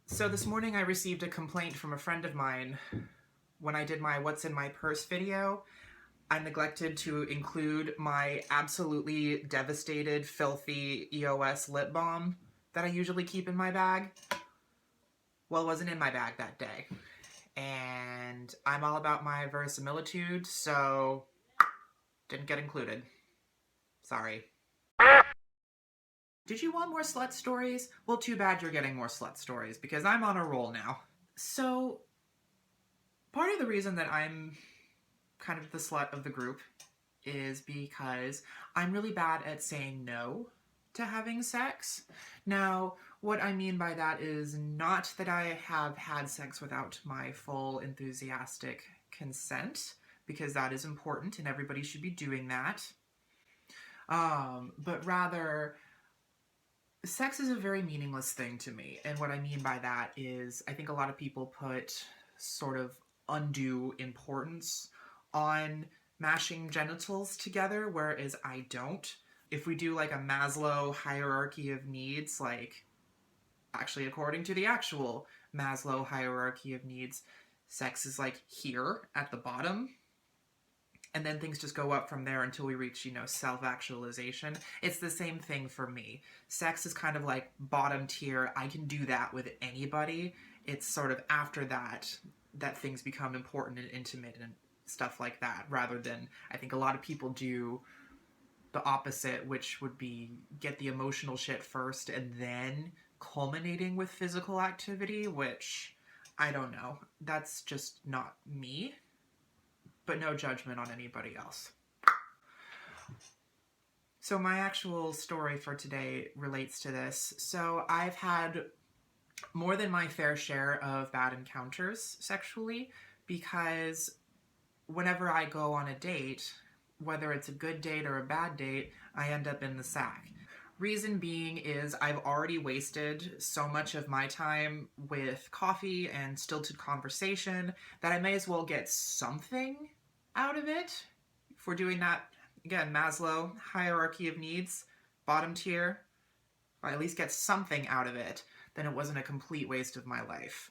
So this morning I received a complaint from a friend of mine. When I did my What's in My Purse video, I neglected to include my absolutely devastated, filthy EOS lip balm that I usually keep in my bag. Well, it wasn't in my bag that day. And I'm all about my verisimilitude, so didn't get included. Sorry. Did you want more slut stories? Well, too bad you're getting more slut stories, because I'm on a roll now. So, part of the reason that I'm kind of the slut of the group is because I'm really bad at saying no to having sex. Now, what I mean by that is not that I have had sex without my full enthusiastic consent, because that is important and everybody should be doing that. But rather, sex is a very meaningless thing to me. And what I mean by that is I think a lot of people put sort of undue importance on mashing genitals together, whereas I don't. If we do like a Maslow hierarchy of needs, like actually according to the actual Maslow hierarchy of needs, sex is like here at the bottom. And then things just go up from there until we reach, self-actualization. It's the same thing for me. Sex is kind of like bottom tier. I can do that with anybody. It's sort of after that things become important and intimate and stuff like that, rather than, I think a lot of people do the opposite, which would be get the emotional shit first and then culminating with physical activity, which, I don't know. That's just not me. But no judgment on anybody else. So my actual story for today relates to this. So I've had more than my fair share of bad encounters sexually, because whenever I go on a date, whether it's a good date or a bad date, I end up in the sack. Reason being is I've already wasted so much of my time with coffee and stilted conversation that I may as well get something out of it. If we're doing that, again, Maslow hierarchy of needs, bottom tier, or at least get something out of it, then it wasn't a complete waste of my life.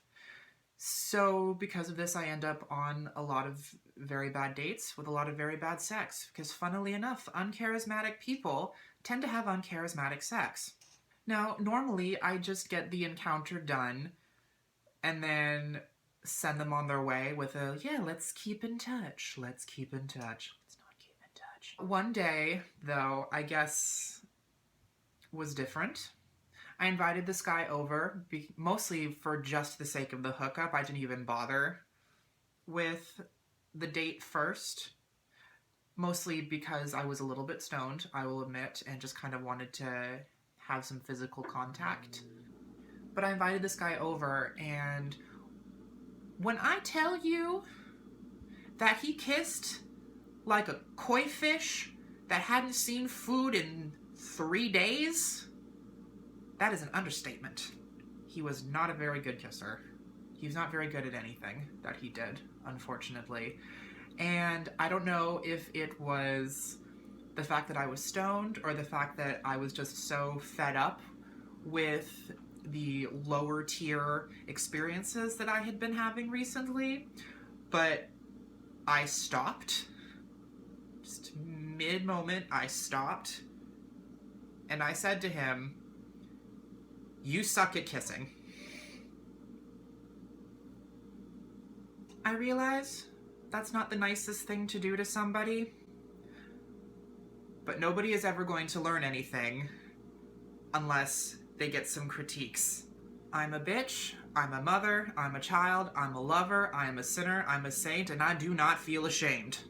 So because of this, I end up on a lot of very bad dates with a lot of very bad sex, because funnily enough, uncharismatic people tend to have uncharismatic sex. Now, normally I just get the encounter done and then send them on their way with a, yeah, let's keep in touch. Let's keep in touch. Let's not keep in touch. One day, though, I guess was different. I invited this guy over, mostly for just the sake of the hookup. I didn't even bother with the date first. Mostly because I was a little bit stoned, I will admit, and just kind of wanted to have some physical contact. But I invited this guy over, and when I tell you that he kissed like a koi fish that hadn't seen food in 3 days, that is an understatement. He was not a very good kisser. He was not very good at anything that he did, unfortunately. And I don't know if it was the fact that I was stoned or the fact that I was just so fed up with the lower tier experiences that I had been having recently, but I stopped. Just mid-moment, I stopped, and I said to him, "You suck at kissing." I realize that's not the nicest thing to do to somebody, but nobody is ever going to learn anything unless they get some critiques. I'm a bitch, I'm a mother, I'm a child, I'm a lover, I am a sinner, I'm a saint, and I do not feel ashamed.